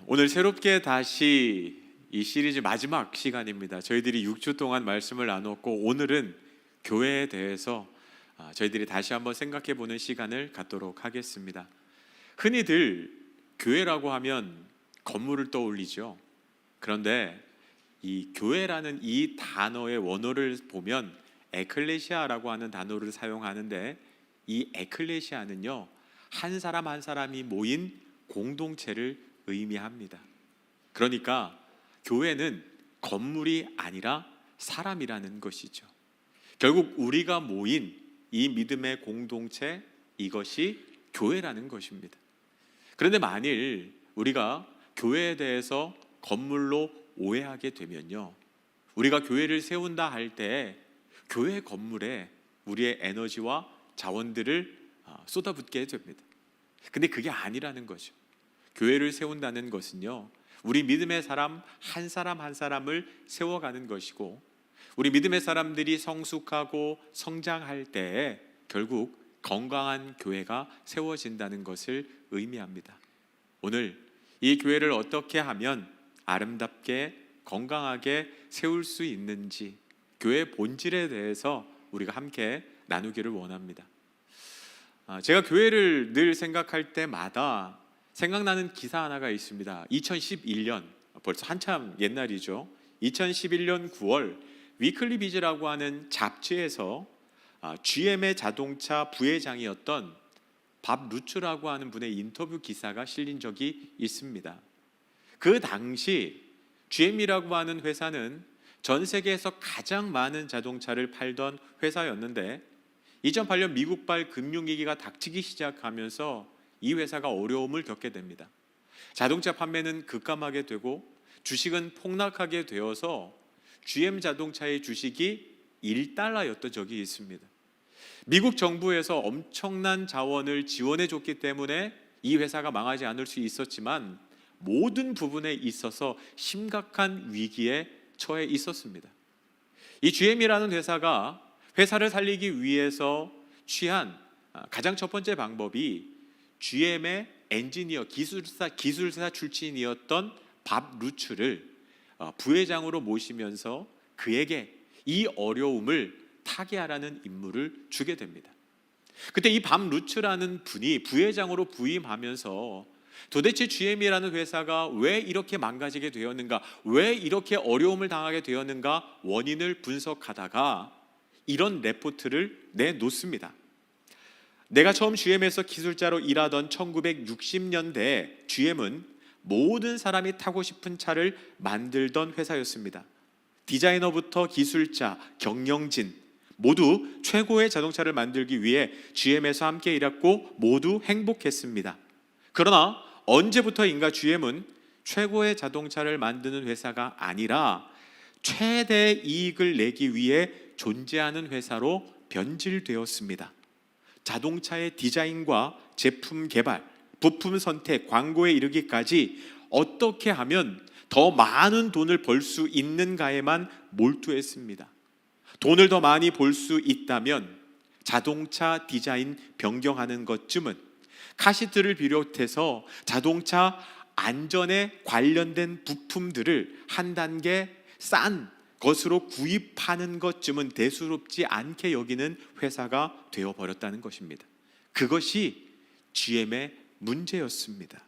오늘 새롭게 다시 이 시리즈 마지막 시간입니다. 저희들이 6주 동안 말씀을 나눴고 오늘은 교회에 대해서 저희들이 다시 한번 생각해 보는 시간을 갖도록 하겠습니다. 흔히들 교회라고 하면 건물을 떠올리죠. 그런데 이 교회라는 이 단어의 원어를 보면 에클레시아라고 하는 단어를 사용하는데, 이 에클레시아는요, 한 사람 한 사람이 모인 공동체를 의미합니다. 그러니까 교회는 건물이 아니라 사람이라는 것이죠. 결국 우리가 모인 이 믿음의 공동체, 이것이 교회라는 것입니다. 그런데 만일 우리가 교회에 대해서 건물로 오해하게 되면요, 우리가 교회를 세운다 할 때 교회 건물에 우리의 에너지와 자원들을 쏟아붓게 됩니다. 근데 그게 아니라는 거죠. 교회를 세운다는 것은요, 우리 믿음의 사람 한 사람을 세워가는 것이고, 우리 믿음의 사람들이 성숙하고 성장할 때 결국 건강한 교회가 세워진다는 것을 의미합니다. 오늘 이 교회를 어떻게 하면 아름답게 건강하게 세울 수 있는지, 교회의 본질에 대해서 우리가 함께 나누기를 원합니다. 제가 교회를 늘 생각할 때마다 생각나는 기사 하나가 있습니다. 2011년, 벌써 한참 옛날이죠. 2011년 9월 위클리 비즈라고 하는 잡지에서 GM의 자동차 부회장이었던 밥 루츠라고 하는 분의 인터뷰 기사가 실린 적이 있습니다. 그 당시 GM이라고 하는 회사는 전 세계에서 가장 많은 자동차를 팔던 회사였는데, 2008년 미국발 금융위기가 닥치기 시작하면서 이 회사가 어려움을 겪게 됩니다. 자동차 판매는 급감하게 되고 주식은 폭락하게 되어서 GM 자동차의 주식이 1달러였던 적이 있습니다. 미국 정부에서 엄청난 자원을 지원해 줬기 때문에 이 회사가 망하지 않을 수 있었지만, 모든 부분에 있어서 심각한 위기에 처해 있었습니다. 이 GM이라는 회사가 회사를 살리기 위해서 취한 가장 첫 번째 방법이 GM의 엔지니어, 기술사 출신이었던 밥 루츠를 부회장으로 모시면서 그에게 이 어려움을 타개하라는 임무를 주게 됩니다. 그때 이 밥 루츠라는 분이 부회장으로 부임하면서 도대체 GM이라는 회사가 왜 이렇게 망가지게 되었는가, 왜 이렇게 어려움을 당하게 되었는가 원인을 분석하다가 이런 레포트를 내놓습니다. 내가 처음 GM에서 기술자로 일하던 1960년대에 GM은 모든 사람이 타고 싶은 차를 만들던 회사였습니다. 디자이너부터 기술자, 경영진 모두 최고의 자동차를 만들기 위해 GM에서 함께 일했고 모두 행복했습니다. 그러나 언제부터인가 GM은 최고의 자동차를 만드는 회사가 아니라 최대 이익을 내기 위해 존재하는 회사로 변질되었습니다. 자동차의 디자인과 제품 개발, 부품 선택, 광고에 이르기까지 어떻게 하면 더 많은 돈을 벌 수 있는가에만 몰두했습니다. 돈을 더 많이 벌 수 있다면 자동차 디자인 변경하는 것쯤은, 카시트를 비롯해서 자동차 안전에 관련된 부품들을 한 단계 싼 것으로 구입하는 것쯤은 대수롭지 않게 여기는 회사가 되어버렸다는 것입니다. 그것이 GM의 문제였습니다.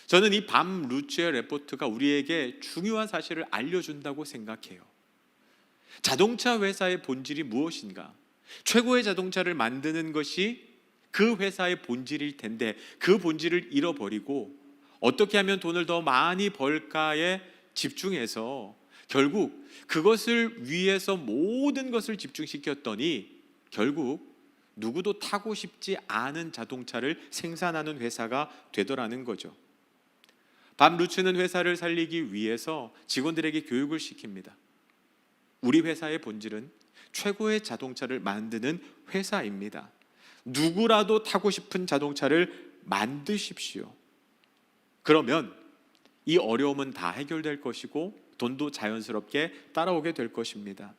저는 이 밥 루츠의 레포트가 우리에게 중요한 사실을 알려준다고 생각해요. 자동차 회사의 본질이 무엇인가? 최고의 자동차를 만드는 것이 그 회사의 본질일 텐데, 그 본질을 잃어버리고 어떻게 하면 돈을 더 많이 벌까에 집중해서 결국 그것을 위해서 모든 것을 집중시켰더니 결국 누구도 타고 싶지 않은 자동차를 생산하는 회사가 되더라는 거죠. 밥 루츠는 회사를 살리기 위해서 직원들에게 교육을 시킵니다. 우리 회사의 본질은 최고의 자동차를 만드는 회사입니다. 누구라도 타고 싶은 자동차를 만드십시오. 그러면 이 어려움은 다 해결될 것이고 돈도 자연스럽게 따라오게 될 것입니다.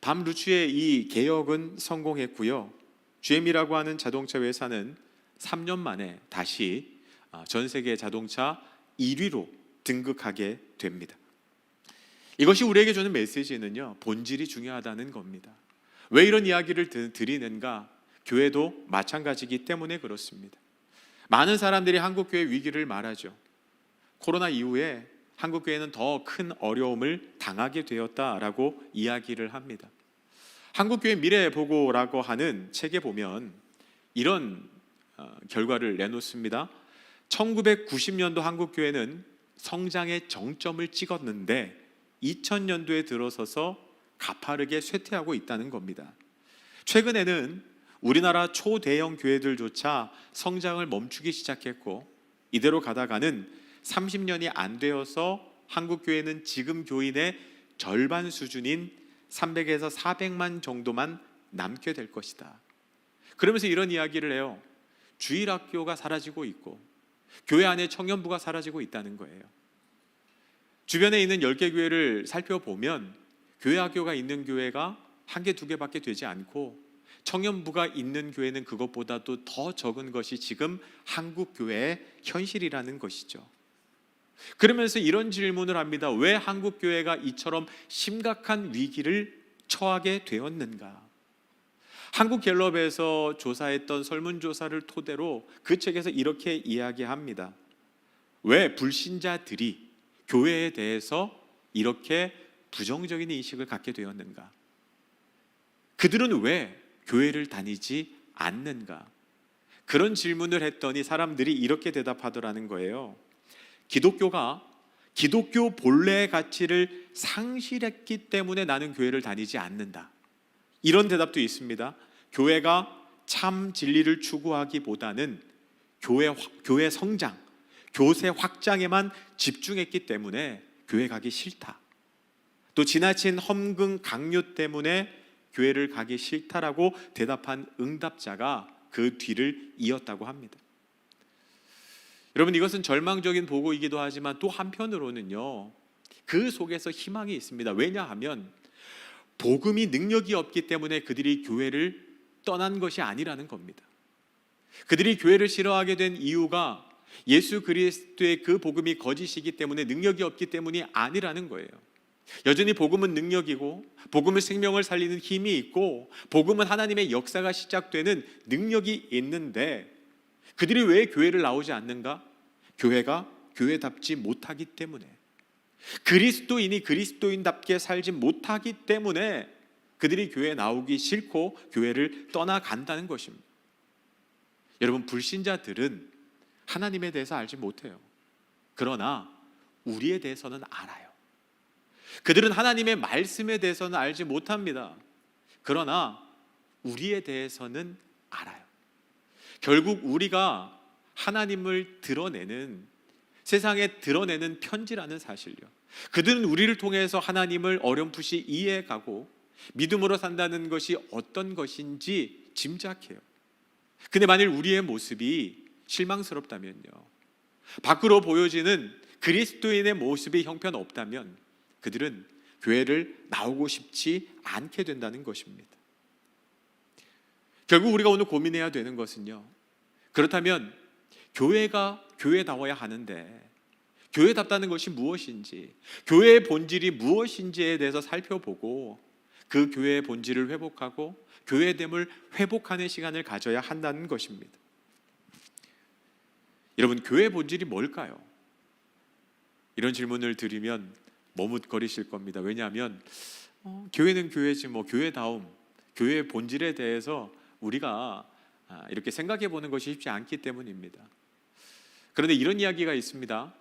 밥 루츠의 이 개혁은 성공했고요. GM이라고 하는 자동차 회사는 3년 만에 다시 전 세계 자동차 1위로 등극하게 됩니다. 이것이 우리에게 주는 메시지는요, 본질이 중요하다는 겁니다. 왜 이런 이야기를 드리는가? 교회도 마찬가지이기 때문에 그렇습니다. 많은 사람들이 한국교회 위기를 말하죠. 코로나 이후에 한국교회는 더 큰 어려움을 당하게 되었다라고 이야기를 합니다. 한국교회 미래보고라고 하는 책에 보면 이런 결과를 내놓습니다. 1990년도 한국교회는 성장의 정점을 찍었는데 2000년도에 들어서서 가파르게 쇠퇴하고 있다는 겁니다. 최근에는 우리나라 초대형 교회들조차 성장을 멈추기 시작했고, 이대로 가다가는 30년이 안 되어서 한국교회는 지금 교인의 절반 수준인 300에서 400만 정도만 남게 될 것이다. 그러면서 이런 이야기를 해요. 주일학교가 사라지고 있고 교회 안에 청년부가 사라지고 있다는 거예요. 주변에 있는 10개 교회를 살펴보면 교회 학교가 있는 교회가 1개, 2개밖에 되지 않고 청년부가 있는 교회는 그것보다도 더 적은 것이 지금 한국교회의 현실이라는 것이죠. 그러면서 이런 질문을 합니다. 왜 한국교회가 이처럼 심각한 위기를 처하게 되었는가? 한국갤럽에서 조사했던 설문조사를 토대로 그 책에서 이렇게 이야기합니다. 왜 불신자들이 교회에 대해서 이렇게 부정적인 인식을 갖게 되었는가? 그들은 왜 교회를 다니지 않는가? 그런 질문을 했더니 사람들이 이렇게 대답하더라는 거예요. 기독교가 기독교 본래의 가치를 상실했기 때문에 나는 교회를 다니지 않는다. 이런 대답도 있습니다. 교회가 참 진리를 추구하기보다는 교회 성장, 교세 확장에만 집중했기 때문에 교회 가기 싫다. 또 지나친 험금 강요 때문에 교회를 가기 싫다라고 대답한 응답자가 그 뒤를 이었다고 합니다. 여러분, 이것은 절망적인 보고이기도 하지만 또 한편으로는요, 그 속에서 희망이 있습니다. 왜냐하면 복음이 능력이 없기 때문에 그들이 교회를 떠난 것이 아니라는 겁니다. 그들이 교회를 싫어하게 된 이유가 예수 그리스도의 그 복음이 거짓이기 때문에, 능력이 없기 때문이 아니라는 거예요. 여전히 복음은 능력이고, 복음은 생명을 살리는 힘이 있고, 복음은 하나님의 역사가 시작되는 능력이 있는데 그들이 왜 교회를 나오지 않는가? 교회가 교회답지 못하기 때문에, 그리스도인이 그리스도인답게 살지 못하기 때문에 그들이 교회에 나오기 싫고 교회를 떠나간다는 것입니다. 여러분, 불신자들은 하나님에 대해서 알지 못해요. 그러나 우리에 대해서는 알아요. 그들은 하나님의 말씀에 대해서는 알지 못합니다. 그러나 우리에 대해서는 알아요. 결국 우리가 하나님을 드러내는, 세상에 드러내는 편지라는 사실요. 그들은 우리를 통해서 하나님을 어렴풋이 이해가고 믿음으로 산다는 것이 어떤 것인지 짐작해요. 근데 만일 우리의 모습이 실망스럽다면요, 밖으로 보여지는 그리스도인의 모습이 형편없다면 그들은 교회를 나오고 싶지 않게 된다는 것입니다. 결국 우리가 오늘 고민해야 되는 것은요, 그렇다면 교회가 교회다워야 하는데 교회답다는 것이 무엇인지, 교회의 본질이 무엇인지에 대해서 살펴보고 그 교회의 본질을 회복하고 교회됨을 회복하는 시간을 가져야 한다는 것입니다. 여러분, 교회의 본질이 뭘까요? 이런 질문을 드리면 머뭇거리실 겁니다. 왜냐하면 교회는 교회지 뭐 교회다움, 교회의 본질에 대해서 우리가 이렇게 생각해 보는 것이 쉽지 않기 때문입니다. 그런데 이런 이야기가 있습니다.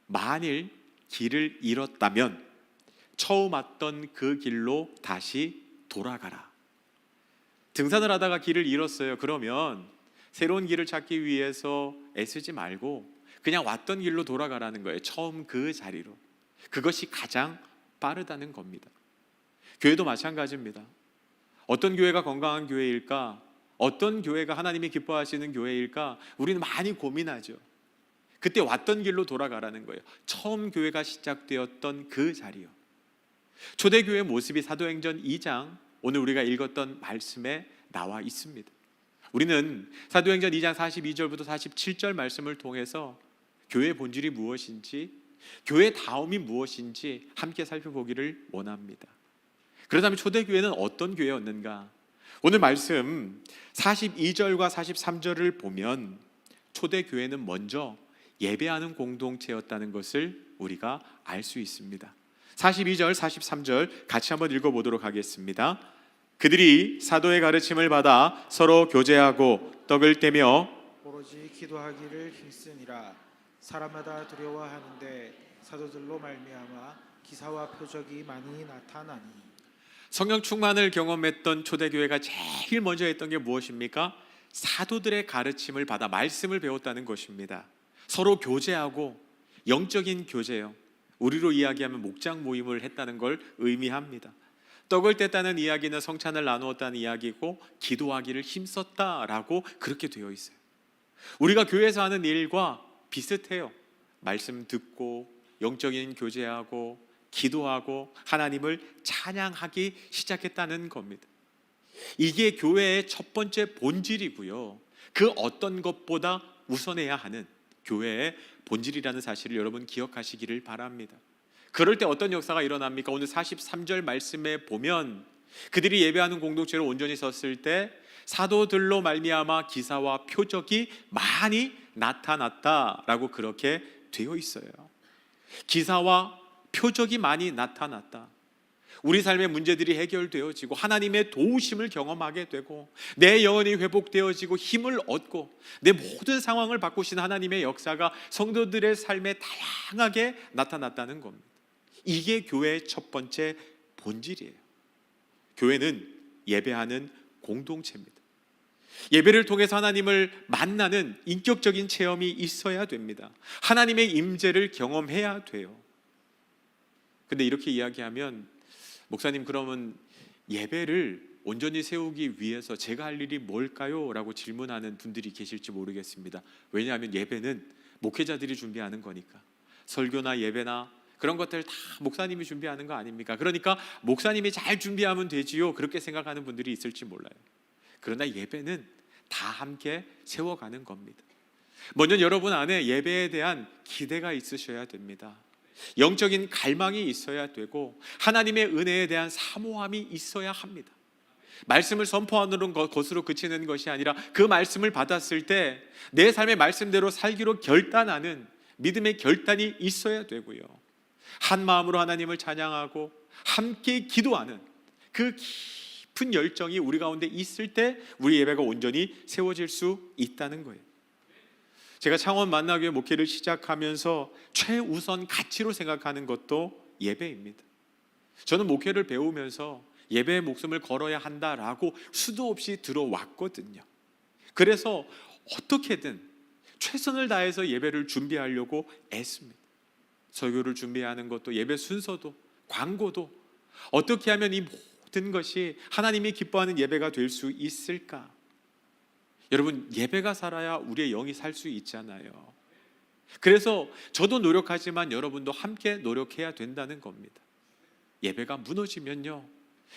만일 길을 잃었다면 처음 왔던 그 길로 다시 돌아가라. 등산을 하다가 길을 잃었어요. 그러면 새로운 길을 찾기 위해서 애쓰지 말고 그냥 왔던 길로 돌아가라는 거예요. 처음 그 자리로. 그것이 가장 빠르다는 겁니다. 교회도 마찬가지입니다. 어떤 교회가 건강한 교회일까? 어떤 교회가 하나님이 기뻐하시는 교회일까? 우리는 많이 고민하죠. 그때 왔던 길로 돌아가라는 거예요. 처음 교회가 시작되었던 그 자리요. 초대교회의 모습이 사도행전 2장 오늘 우리가 읽었던 말씀에 나와 있습니다. 우리는 사도행전 2장 42절부터 47절 말씀을 통해서 교회의 본질이 무엇인지, 교회 다움이 무엇인지 함께 살펴보기를 원합니다. 그렇다면 초대교회는 어떤 교회였는가? 오늘 말씀 42절과 43절을 보면 초대교회는 먼저 예배하는 공동체였다는 것을 우리가 알 수 있습니다. 42절, 43절 같이 한번 읽어보도록 하겠습니다. 그들이 사도의 가르침을 받아 서로 교제하고 떡을 떼며 오로지 기도하기를 힘쓰니라. 사람마다 두려워하는데 사도들로 말미암아 기사와 표적이 많이 나타나니. 성령 충만을 경험했던 초대교회가 제일 먼저 했던 게 무엇입니까? 사도들의 가르침을 받아 말씀을 배웠다는 것입니다. 서로 교제하고, 영적인 교제요, 우리로 이야기하면 목장 모임을 했다는 걸 의미합니다. 떡을 뗐다는 이야기는 성찬을 나누었다는 이야기고, 기도하기를 힘썼다라고 그렇게 되어 있어요. 우리가 교회에서 하는 일과 비슷해요. 말씀 듣고, 영적인 교제하고, 기도하고, 하나님을 찬양하기 시작했다는 겁니다. 이게 교회의 첫 번째 본질이고요, 그 어떤 것보다 우선해야 하는 교회의 본질이라는 사실을 여러분 기억하시기를 바랍니다. 그럴 때 어떤 역사가 일어납니까? 오늘 43절 말씀에 보면 그들이 예배하는 공동체로 온전히 섰을 때 사도들로 말미암아 기사와 표적이 많이 나타났다라고 그렇게 되어 있어요. 기사와 표적이 많이 나타났다. 우리 삶의 문제들이 해결되어지고 하나님의 도우심을 경험하게 되고 내 영혼이 회복되어지고 힘을 얻고 내 모든 상황을 바꾸신 하나님의 역사가 성도들의 삶에 다양하게 나타났다는 겁니다. 이게 교회의 첫 번째 본질이에요. 교회는 예배하는 공동체입니다. 예배를 통해서 하나님을 만나는 인격적인 체험이 있어야 됩니다. 하나님의 임재를 경험해야 돼요. 근데 이렇게 이야기하면, 목사님 그러면 예배를 온전히 세우기 위해서 제가 할 일이 뭘까요? 라고 질문하는 분들이 계실지 모르겠습니다. 왜냐하면 예배는 목회자들이 준비하는 거니까. 설교나 예배나 그런 것들 다 목사님이 준비하는 거 아닙니까? 그러니까 목사님이 잘 준비하면 되지요, 그렇게 생각하는 분들이 있을지 몰라요. 그러나 예배는 다 함께 세워가는 겁니다. 먼저 여러분 안에 예배에 대한 기대가 있으셔야 됩니다. 영적인 갈망이 있어야 되고 하나님의 은혜에 대한 사모함이 있어야 합니다. 말씀을 선포하는 것으로 그치는 것이 아니라 그 말씀을 받았을 때 내 삶의 말씀대로 살기로 결단하는 믿음의 결단이 있어야 되고요, 한 마음으로 하나님을 찬양하고 함께 기도하는 그 깊은 열정이 우리 가운데 있을 때 우리 예배가 온전히 세워질 수 있다는 거예요. 제가 창원 만나교회 목회를 시작하면서 최우선 가치로 생각하는 것도 예배입니다. 저는 목회를 배우면서 예배의 목숨을 걸어야 한다라고 수도 없이 들어왔거든요. 그래서 어떻게든 최선을 다해서 예배를 준비하려고 애씁니다. 설교를 준비하는 것도, 예배 순서도, 광고도 어떻게 하면 이 모든 것이 하나님이 기뻐하는 예배가 될 수 있을까? 여러분, 예배가 살아야 우리의 영이 살 수 있잖아요. 그래서 저도 노력하지만 여러분도 함께 노력해야 된다는 겁니다. 예배가 무너지면요,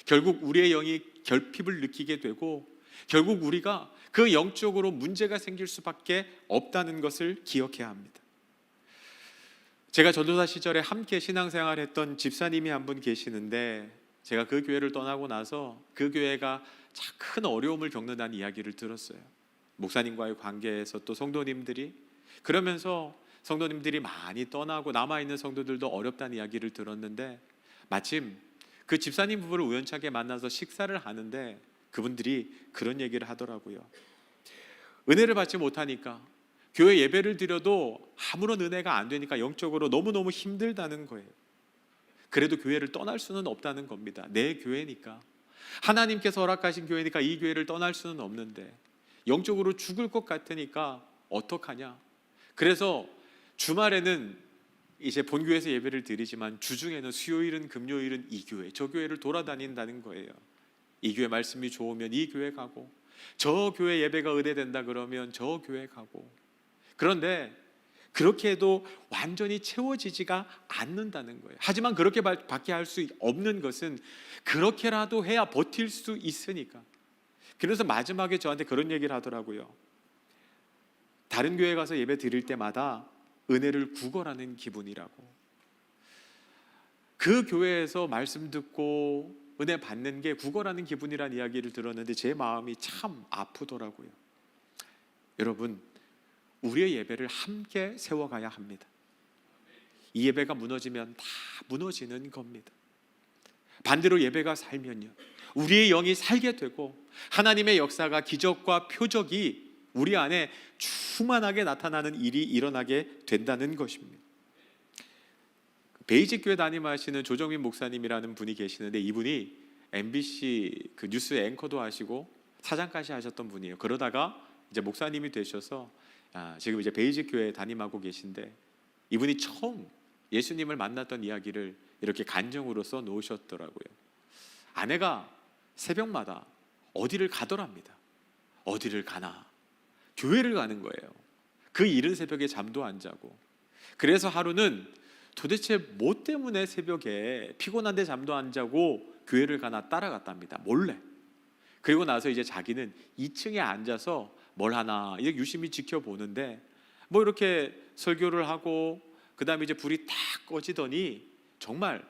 결국 우리의 영이 결핍을 느끼게 되고 결국 우리가 그 영적으로 문제가 생길 수밖에 없다는 것을 기억해야 합니다. 제가 전도사 시절에 함께 신앙생활했던 집사님이 한 분 계시는데, 제가 그 교회를 떠나고 나서 그 교회가 큰 어려움을 겪는다는 이야기를 들었어요. 목사님과의 관계에서 또 성도님들이, 그러면서 성도님들이 많이 떠나고 남아있는 성도들도 어렵다는 이야기를 들었는데, 마침 그 집사님 부부를 우연찮게 만나서 식사를 하는데 그분들이 그런 얘기를 하더라고요. 은혜를 받지 못하니까, 교회 예배를 드려도 아무런 은혜가 안 되니까 영적으로 너무너무 힘들다는 거예요. 그래도 교회를 떠날 수는 없다는 겁니다. 내 교회니까, 하나님께서 허락하신 교회니까 이 교회를 떠날 수는 없는데 영적으로 죽을 것 같으니까 어떡하냐. 그래서 주말에는 이제 본교회에서 예배를 드리지만 주중에는 수요일은 금요일은 이 교회 저 교회를 돌아다닌다는 거예요. 이 교회 말씀이 좋으면 이 교회 가고, 저 교회 예배가 의뢰된다 그러면 저 교회 가고. 그런데 그렇게 해도 완전히 채워지지가 않는다는 거예요. 하지만 그렇게 밖에 할 수 없는 것은 그렇게라도 해야 버틸 수 있으니까, 그래서 마지막에 저한테 그런 얘기를 하더라고요. 다른 교회 가서 예배 드릴 때마다 은혜를 구걸하는 기분이라고. 그 교회에서 말씀 듣고 은혜 받는 게 구걸하는 기분이라는 이야기를 들었는데 제 마음이 참 아프더라고요. 여러분, 우리의 예배를 함께 세워가야 합니다. 이 예배가 무너지면 다 무너지는 겁니다. 반대로 예배가 살면요, 우리의 영이 살게 되고 하나님의 역사가, 기적과 표적이 우리 안에 충만하게 나타나는 일이 일어나게 된다는 것입니다. 베이직 교회 담임하시는 조정민 목사님이라는 분이 계시는데, 이분이 MBC 그 뉴스 앵커도 하시고 사장까지 하셨던 분이에요. 그러다가 이제 목사님이 되셔서 지금 이제 베이직 교회 담임하고 계신데, 이분이 처음 예수님을 만났던 이야기를 이렇게 간증으로 써 놓으셨더라고요. 아내가 새벽마다 어디를 가더랍니다. 어디를 가나? 교회를 가는 거예요. 그 이른 새벽에 잠도 안 자고. 그래서 하루는 도대체 뭐 때문에 새벽에 피곤한데 잠도 안 자고 교회를 가나 따라갔답니다. 몰래. 그리고 나서 이제 자기는 2층에 앉아서 뭘 하나 이렇게 유심히 지켜보는데, 뭐 이렇게 설교를 하고 그다음에 이제 불이 탁 꺼지더니 정말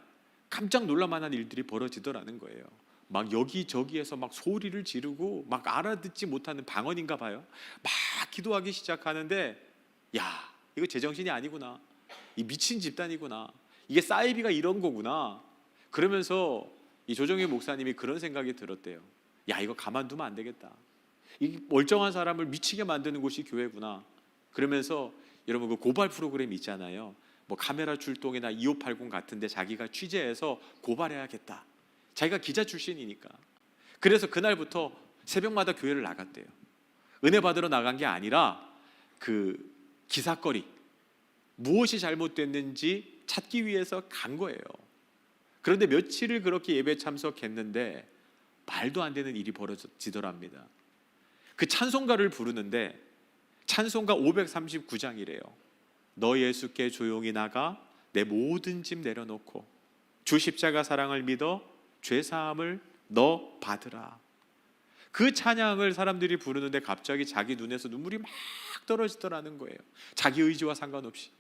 깜짝 놀랄만한 일들이 벌어지더라는 거예요. 막 여기저기에서 막 소리를 지르고 막 알아듣지 못하는 방언인가 봐요. 막 기도하기 시작하는데, 야, 이거 제정신이 아니구나. 이 미친 집단이구나. 이게 사이비가 이런 거구나. 그러면서 이 조정희 목사님이 그런 생각이 들었대요. 야, 이거 가만두면 안 되겠다. 이 멀쩡한 사람을 미치게 만드는 곳이 교회구나. 그러면서 여러분, 그 고발 프로그램 있잖아요. 뭐 카메라 출동이나 2580 같은데 자기가 취재해서 고발해야겠다. 자기가 기자 출신이니까. 그래서 그날부터 새벽마다 교회를 나갔대요. 은혜 받으러 나간 게 아니라 그 기사거리, 무엇이 잘못됐는지 찾기 위해서 간 거예요. 그런데 며칠을 그렇게 예배 참석했는데 말도 안 되는 일이 벌어지더랍니다. 그 찬송가를 부르는데 찬송가 539장이래요. 너 예수께 조용히 나가 내 모든 짐 내려놓고 주 십자가 사랑을 믿어 죄사함을 너 받으라. 그 찬양을 사람들이 부르는데 갑자기 자기 눈에서 눈물이 막 떨어지더라는 거예요. 자기 의지와 상관없이.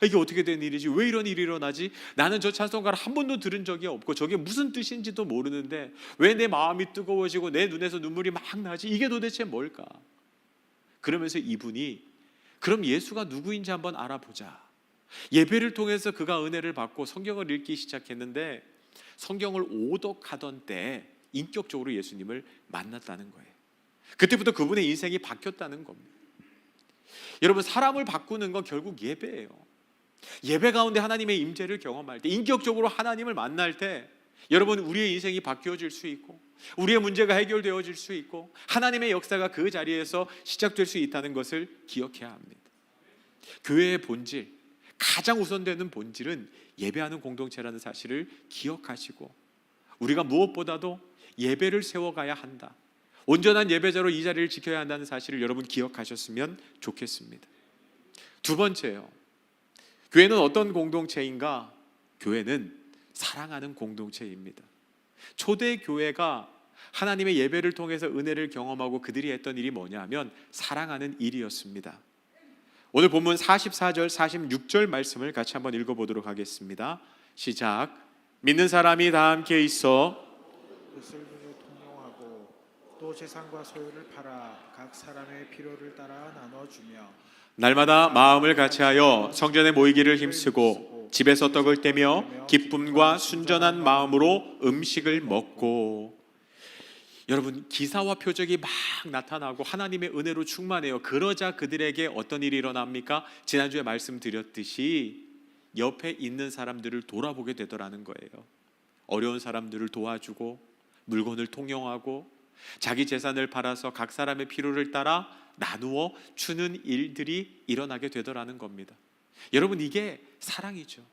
이게 어떻게 된 일이지? 왜 이런 일이 일어나지? 나는 저 찬송가를 한 번도 들은 적이 없고 저게 무슨 뜻인지도 모르는데 왜 내 마음이 뜨거워지고 내 눈에서 눈물이 막 나지? 이게 도대체 뭘까? 그러면서 이분이 그럼 예수가 누구인지 한번 알아보자. 예배를 통해서 그가 은혜를 받고 성경을 읽기 시작했는데, 성경을 오독하던 때 인격적으로 예수님을 만났다는 거예요. 그때부터 그분의 인생이 바뀌었다는 겁니다. 여러분, 사람을 바꾸는 건 결국 예배예요. 예배 가운데 하나님의 임재를 경험할 때, 인격적으로 하나님을 만날 때 여러분, 우리의 인생이 바뀌어질 수 있고 우리의 문제가 해결되어질 수 있고 하나님의 역사가 그 자리에서 시작될 수 있다는 것을 기억해야 합니다. 교회의 본질, 가장 우선되는 본질은 예배하는 공동체라는 사실을 기억하시고, 우리가 무엇보다도 예배를 세워가야 한다, 온전한 예배자로 이 자리를 지켜야 한다는 사실을 여러분 기억하셨으면 좋겠습니다. 두 번째요, 교회는 어떤 공동체인가? 교회는 사랑하는 공동체입니다. 초대 교회가 하나님의 예배를 통해서 은혜를 경험하고 그들이 했던 일이 뭐냐 하면 사랑하는 일이었습니다. 오늘 본문 44절 46절 말씀을 같이 한번 읽어보도록 하겠습니다. 시작. 믿는 사람이 다 함께 있어 뜻을 통용하고 또 재산과 소유를 팔아 각 사람의 필요를 따라 나눠주며 날마다 마음을 같이하여 성전에 모이기를 힘쓰고 집에서 떡을 떼며 기쁨과 순전한 마음으로 음식을 먹고. 여러분, 기사와 표적이 막 나타나고 하나님의 은혜로 충만해요. 그러자 그들에게 어떤 일이 일어납니까? 지난주에 말씀드렸듯이 옆에 있는 사람들을 돌아보게 되더라는 거예요. 어려운 사람들을 도와주고 물건을 통용하고 자기 재산을 팔아서 각 사람의 필요를 따라 나누어 주는 일들이 일어나게 되더라는 겁니다. 여러분, 이게 사랑이죠.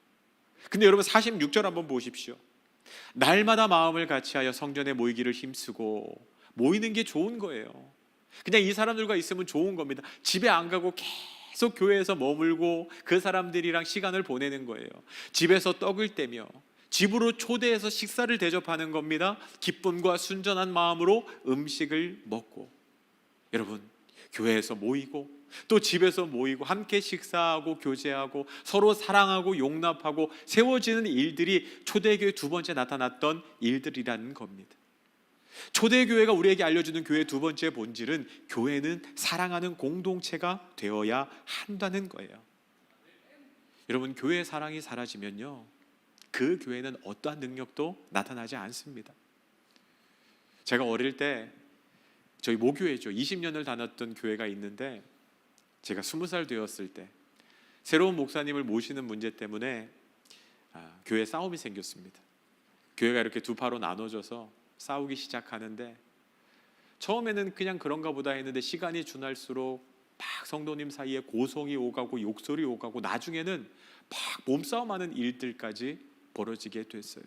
근데 여러분 46절 한번 보십시오. 날마다 마음을 같이하여 성전에 모이기를 힘쓰고. 모이는 게 좋은 거예요. 그냥 이 사람들과 있으면 좋은 겁니다. 집에 안 가고 계속 교회에서 머물고 그 사람들이랑 시간을 보내는 거예요. 집에서 떡을 떼며 집으로 초대해서 식사를 대접하는 겁니다. 기쁨과 순전한 마음으로 음식을 먹고, 여러분, 교회에서 모이고 또 집에서 모이고 함께 식사하고 교제하고 서로 사랑하고 용납하고 세워지는 일들이 초대교회 두 번째 나타났던 일들이라는 겁니다. 초대교회가 우리에게 알려주는 교회의 두 번째 본질은 교회는 사랑하는 공동체가 되어야 한다는 거예요. 여러분, 교회의 사랑이 사라지면요, 그 교회는 어떠한 능력도 나타나지 않습니다. 제가 어릴 때 저희 모교회죠, 20년을 다녔던 교회가 있는데, 제가 20살 되었을 때 새로운 목사님을 모시는 문제 때문에 교회에 싸움이 생겼습니다. 교회가 이렇게 두 파로 나눠져서 싸우기 시작하는데, 처음에는 그냥 그런가 보다 했는데 시간이 지날수록 막 성도님 사이에 고성이 오가고 욕설이 오가고 나중에는 막 몸싸움하는 일들까지 벌어지게 됐어요.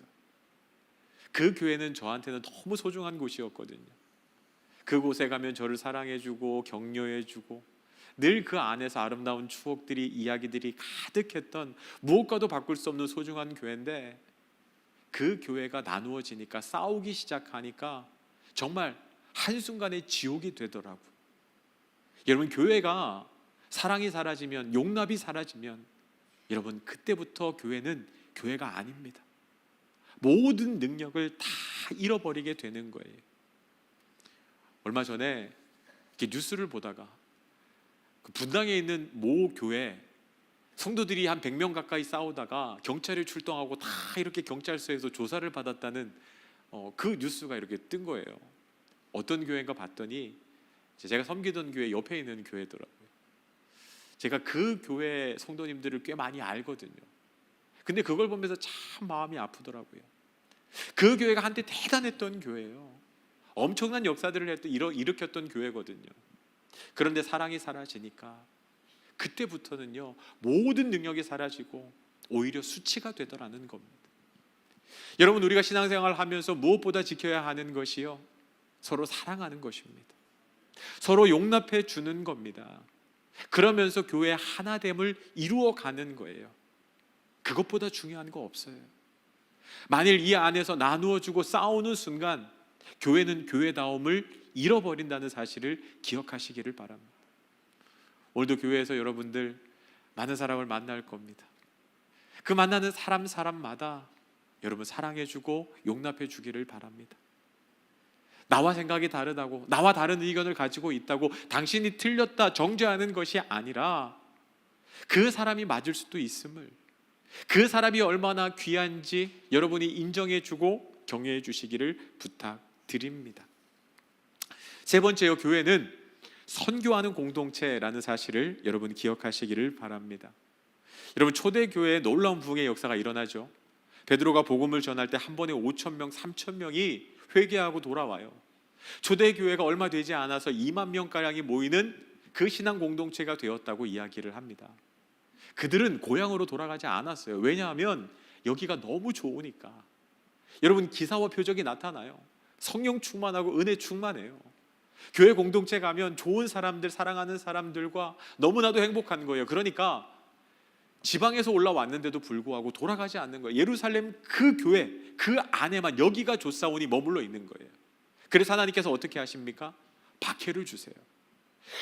그 교회는 저한테는 너무 소중한 곳이었거든요. 그곳에 가면 저를 사랑해주고 격려해주고 늘 그 안에서 아름다운 추억들이, 이야기들이 가득했던, 무엇과도 바꿀 수 없는 소중한 교회인데, 그 교회가 나누어지니까, 싸우기 시작하니까 정말 한순간에 지옥이 되더라고요. 여러분, 교회가 사랑이 사라지면, 용납이 사라지면, 여러분, 그때부터 교회는 교회가 아닙니다. 모든 능력을 다 잃어버리게 되는 거예요. 얼마 전에 이렇게 뉴스를 보다가 그 분당에 있는 모 교회 성도들이 한 100명 가까이 싸우다가 경찰이 출동하고 다 이렇게 경찰서에서 조사를 받았다는 그 뉴스가 이렇게 뜬 거예요. 어떤 교회인가 봤더니 제가 섬기던 교회 옆에 있는 교회더라고요. 제가 그 교회 성도님들을 꽤 많이 알거든요. 근데 그걸 보면서 참 마음이 아프더라고요. 그 교회가 한때 대단했던 교회예요. 엄청난 역사들을 일으켰던 교회거든요. 그런데 사랑이 사라지니까 그때부터는요, 모든 능력이 사라지고 오히려 수치가 되더라는 겁니다. 여러분, 우리가 신앙생활을 하면서 무엇보다 지켜야 하는 것이요, 서로 사랑하는 것입니다. 서로 용납해 주는 겁니다. 그러면서 교회의 하나됨을 이루어가는 거예요. 그것보다 중요한 거 없어요. 만일 이 안에서 나누어주고 싸우는 순간 교회는 교회다움을 잃어버린다는 사실을 기억하시기를 바랍니다. 오늘도 교회에서 여러분들 많은 사람을 만날 겁니다. 그 만나는 사람마다 여러분 사랑해주고 용납해주기를 바랍니다. 나와 생각이 다르다고, 나와 다른 의견을 가지고 있다고 당신이 틀렸다 정죄하는 것이 아니라, 그 사람이 맞을 수도 있음을, 그 사람이 얼마나 귀한지 여러분이 인정해주고 경외해 주시기를 부탁드립니다. 세 번째요, 교회는 선교하는 공동체라는 사실을 여러분 기억하시기를 바랍니다. 여러분, 초대교회에 놀라운 부흥의 역사가 일어나죠. 베드로가 복음을 전할 때 한 번에 5,000명, 3,000명이 회개하고 돌아와요. 초대교회가 얼마 되지 않아서 2만 명가량이 모이는 그 신앙 공동체가 되었다고 이야기를 합니다. 그들은 고향으로 돌아가지 않았어요. 왜냐하면 여기가 너무 좋으니까. 여러분, 기사와 표적이 나타나요. 성령 충만하고 은혜 충만해요. 교회 공동체 가면 좋은 사람들, 사랑하는 사람들과 너무나도 행복한 거예요. 그러니까 지방에서 올라왔는데도 불구하고 돌아가지 않는 거예요. 예루살렘 그 교회, 그 안에만, 여기가 좋사오니 머물러 있는 거예요. 그래서 하나님께서 어떻게 하십니까? 박해를 주세요.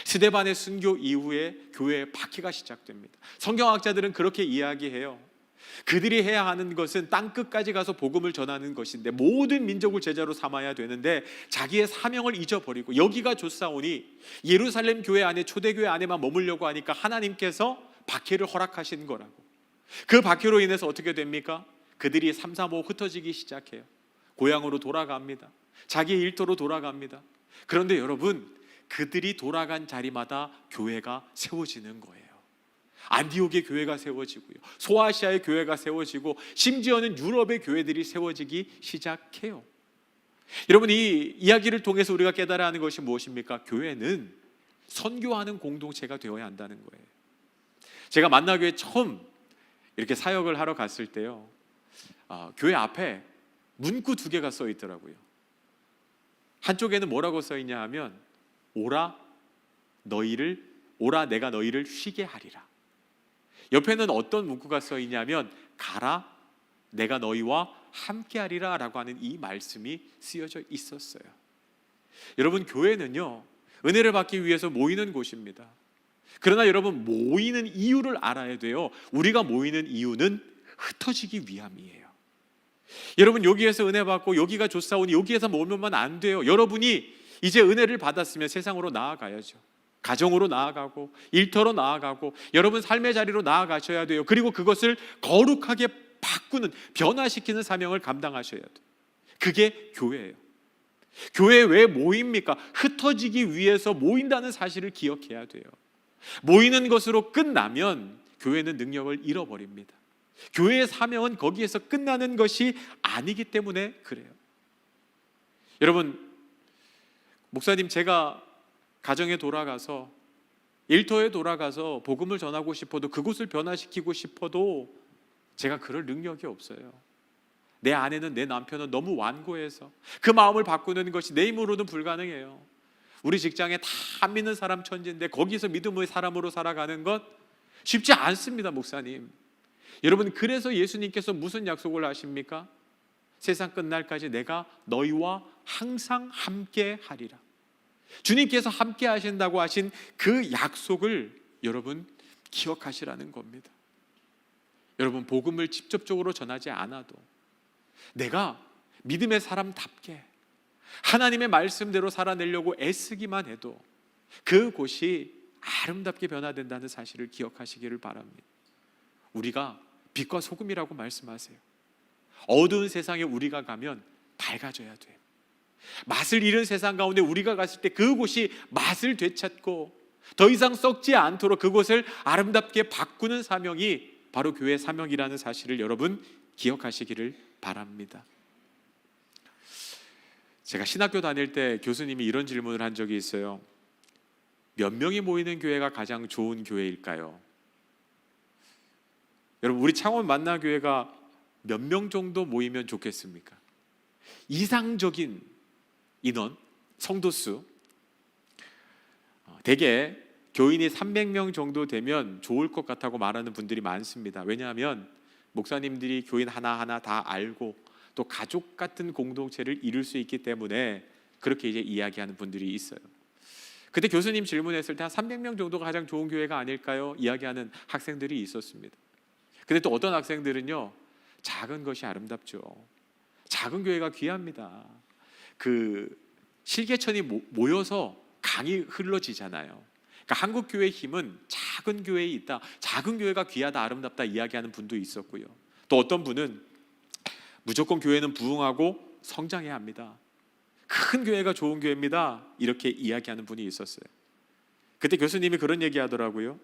스데반의 순교 이후에 교회에 박해가 시작됩니다. 성경학자들은 그렇게 이야기해요. 그들이 해야 하는 것은 땅끝까지 가서 복음을 전하는 것인데, 모든 민족을 제자로 삼아야 되는데 자기의 사명을 잊어버리고 여기가 좋사오니 예루살렘 교회 안에, 초대교회 안에만 머물려고 하니까 하나님께서 박해를 허락하신 거라고. 그 박해로 인해서 어떻게 됩니까? 그들이 3, 4, 5 흩어지기 시작해요. 고향으로 돌아갑니다. 자기 일터로 돌아갑니다. 그런데 여러분, 그들이 돌아간 자리마다 교회가 세워지는 거예요. 안디옥의 교회가 세워지고요, 소아시아의 교회가 세워지고, 심지어는 유럽의 교회들이 세워지기 시작해요. 여러분, 이 이야기를 통해서 우리가 깨달아야 하는 것이 무엇입니까? 교회는 선교하는 공동체가 되어야 한다는 거예요. 제가 만나교회 처음 이렇게 사역을 하러 갔을 때요, 교회 앞에 문구 2개가 써 있더라고요. 한쪽에는 뭐라고 써 있냐 하면, 오라 내가 너희를 쉬게 하리라. 옆에는 어떤 문구가 써 있냐면, 가라 내가 너희와 함께하리라 라고 하는 이 말씀이 쓰여져 있었어요. 여러분, 교회는요, 은혜를 받기 위해서 모이는 곳입니다. 그러나 여러분, 모이는 이유를 알아야 돼요. 우리가 모이는 이유는 흩어지기 위함이에요. 여러분, 여기에서 은혜 받고 여기가 좋사오니 여기에서 모으면 안 돼요. 여러분이 이제 은혜를 받았으면 세상으로 나아가야죠. 가정으로 나아가고 일터로 나아가고 여러분 삶의 자리로 나아가셔야 돼요. 그리고 그것을 거룩하게 바꾸는, 변화시키는 사명을 감당하셔야 돼요. 그게 교회예요. 교회에 왜 모입니까? 흩어지기 위해서 모인다는 사실을 기억해야 돼요. 모이는 것으로 끝나면 교회는 능력을 잃어버립니다. 교회의 사명은 거기에서 끝나는 것이 아니기 때문에 그래요. 여러분, 목사님, 제가 가정에 돌아가서 일터에 돌아가서 복음을 전하고 싶어도, 그곳을 변화시키고 싶어도 제가 그럴 능력이 없어요. 내 아내는, 내 남편은 너무 완고해서 그 마음을 바꾸는 것이 내 힘으로는 불가능해요. 우리 직장에 다 안 믿는 사람 천지인데 거기서 믿음의 사람으로 살아가는 것 쉽지 않습니다, 목사님. 여러분, 그래서 예수님께서 무슨 약속을 하십니까? 세상 끝날까지 내가 너희와 항상 함께 하리라. 주님께서 함께 하신다고 하신 그 약속을 여러분 기억하시라는 겁니다. 여러분, 복음을 직접적으로 전하지 않아도 내가 믿음의 사람답게 하나님의 말씀대로 살아내려고 애쓰기만 해도 그곳이 아름답게 변화된다는 사실을 기억하시기를 바랍니다. 우리가 빛과 소금이라고 말씀하세요. 어두운 세상에 우리가 가면 밝아져야 돼요. 맛을 잃은 세상 가운데 우리가 갔을 때 그곳이 맛을 되찾고 더 이상 썩지 않도록 그곳을 아름답게 바꾸는 사명이 바로 교회의 사명이라는 사실을 여러분 기억하시기를 바랍니다. 제가 신학교 다닐 때 교수님이 이런 질문을 한 적이 있어요. 몇 명이 모이는 교회가 가장 좋은 교회일까요? 여러분, 우리 창원 만나교회가 몇 명 정도 모이면 좋겠습니까? 이상적인 인원, 성도수, 대개 교인이 300명 정도 되면 좋을 것 같다고 말하는 분들이 많습니다. 왜냐하면 목사님들이 교인 하나하나 다 알고 또 가족 같은 공동체를 이룰 수 있기 때문에 그렇게 이제 이야기하는 분들이 있어요. 그때 교수님 질문했을 때 한 300명 정도가 가장 좋은 교회가 아닐까요? 이야기하는 학생들이 있었습니다. 근데 또 어떤 학생들은요, 작은 것이 아름답죠. 작은 교회가 귀합니다. 그 실개천이 모여서 강이 흘러지잖아요. 그러니까 한국 교회의 힘은 작은 교회에 있다. 작은 교회가 귀하다, 아름답다 이야기하는 분도 있었고요. 또 어떤 분은 무조건 교회는 부흥하고 성장해야 합니다. 큰 교회가 좋은 교회입니다. 이렇게 이야기하는 분이 있었어요. 그때 교수님이 그런 얘기 하더라고요.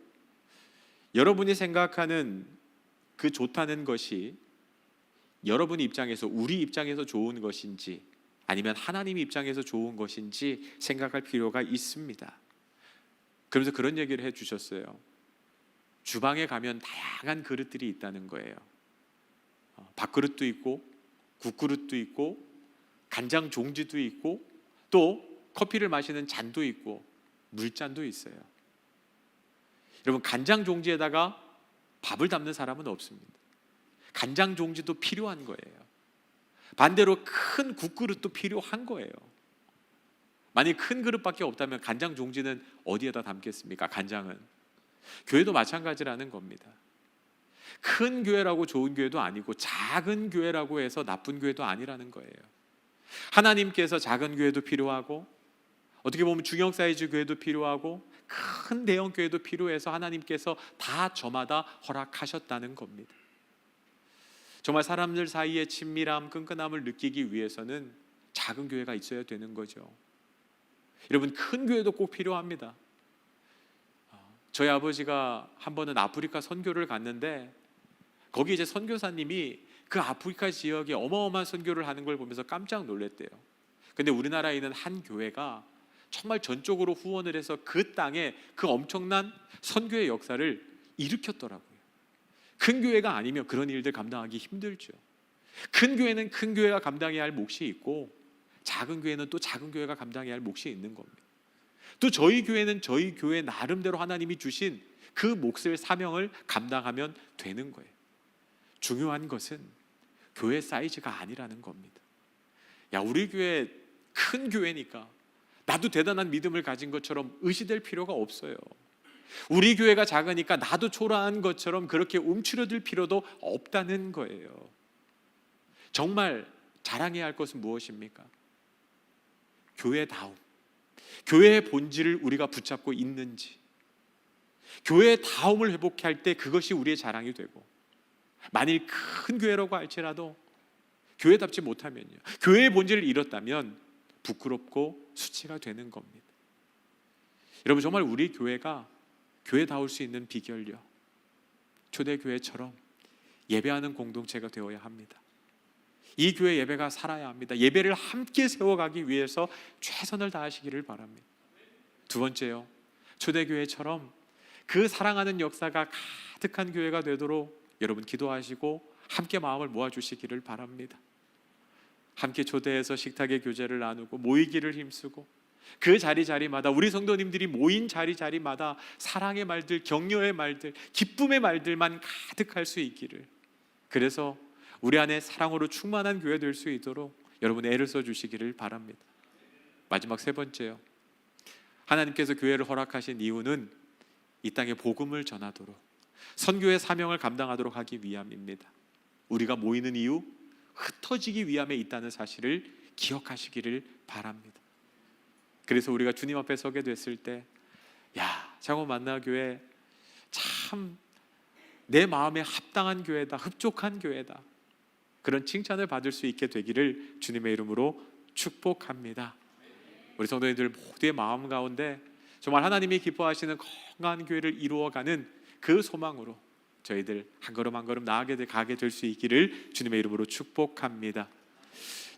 여러분이 생각하는 그 좋다는 것이 여러분 입장에서, 우리 입장에서 좋은 것인지 아니면 하나님 입장에서 좋은 것인지 생각할 필요가 있습니다. 그러면서 그런 얘기를 해주셨어요. 주방에 가면 다양한 그릇들이 있다는 거예요. 밥그릇도 있고 국그릇도 있고 간장 종지도 있고 또 커피를 마시는 잔도 있고 물잔도 있어요. 여러분, 간장 종지에다가 밥을 담는 사람은 없습니다. 간장 종지도 필요한 거예요. 반대로 큰 국그릇도 필요한 거예요. 만약 큰 그릇밖에 없다면 간장 종지는 어디에다 담겠습니까? 간장은. 교회도 마찬가지라는 겁니다. 큰 교회라고 좋은 교회도 아니고 작은 교회라고 해서 나쁜 교회도 아니라는 거예요. 하나님께서 작은 교회도 필요하고 어떻게 보면 중형 사이즈 교회도 필요하고 큰 대형 교회도 필요해서 하나님께서 다 저마다 허락하셨다는 겁니다. 정말 사람들 사이의 친밀함, 끈끈함을 느끼기 위해서는 작은 교회가 있어야 되는 거죠. 여러분, 큰 교회도 꼭 필요합니다. 저희 아버지가 한 번은 아프리카 선교를 갔는데 거기 이제 선교사님이 그 아프리카 지역에 어마어마한 선교를 하는 걸 보면서 깜짝 놀랐대요. 근데 우리나라에 있는 한 교회가 정말 전적으로 후원을 해서 그 땅에 그 엄청난 선교의 역사를 일으켰더라고요. 큰 교회가 아니면 그런 일들 감당하기 힘들죠. 큰 교회는 큰 교회가 감당해야 할 몫이 있고 작은 교회는 또 작은 교회가 감당해야 할 몫이 있는 겁니다. 또 저희 교회는 저희 교회 나름대로 하나님이 주신 그 몫을, 사명을 감당하면 되는 거예요. 중요한 것은 교회 사이즈가 아니라는 겁니다. 야, 우리 교회 큰 교회니까 나도 대단한 믿음을 가진 것처럼 의시될 필요가 없어요. 우리 교회가 작으니까 나도 초라한 것처럼 그렇게 움츠러들 필요도 없다는 거예요. 정말 자랑해야 할 것은 무엇입니까? 교회다움, 교회의 본질을 우리가 붙잡고 있는지, 교회의 다움을 회복할 때 그것이 우리의 자랑이 되고, 만일 큰 교회라고 할지라도 교회답지 못하면요, 교회의 본질을 잃었다면 부끄럽고 수치가 되는 겁니다. 여러분, 정말 우리 교회가 교회다울 수 있는 비결요, 초대교회처럼 예배하는 공동체가 되어야 합니다. 이 교회 예배가 살아야 합니다. 예배를 함께 세워가기 위해서 최선을 다하시기를 바랍니다. 두 번째요, 초대교회처럼 그 사랑하는 역사가 가득한 교회가 되도록 여러분 기도하시고 함께 마음을 모아주시기를 바랍니다. 함께 초대해서 식탁의 교제를 나누고 모이기를 힘쓰고, 그 자리자리마다 우리 성도님들이 모인 자리자리마다 사랑의 말들, 격려의 말들, 기쁨의 말들만 가득할 수 있기를, 그래서 우리 안에 사랑으로 충만한 교회 될 수 있도록 여러분 애를 써주시기를 바랍니다. 마지막 세 번째요, 하나님께서 교회를 허락하신 이유는 이 땅에 복음을 전하도록, 선교의 사명을 감당하도록 하기 위함입니다. 우리가 모이는 이유, 흩어지기 위함에 있다는 사실을 기억하시기를 바랍니다. 그래서 우리가 주님 앞에 서게 됐을 때, 야, 장호 만나교회 참 내 마음에 합당한 교회다, 흡족한 교회다, 그런 칭찬을 받을 수 있게 되기를 주님의 이름으로 축복합니다. 우리 성도님들 모두의 마음 가운데 정말 하나님이 기뻐하시는 건강한 교회를 이루어가는 그 소망으로 저희들 한 걸음 한 걸음 나아가게 될 수 있기를 주님의 이름으로 축복합니다.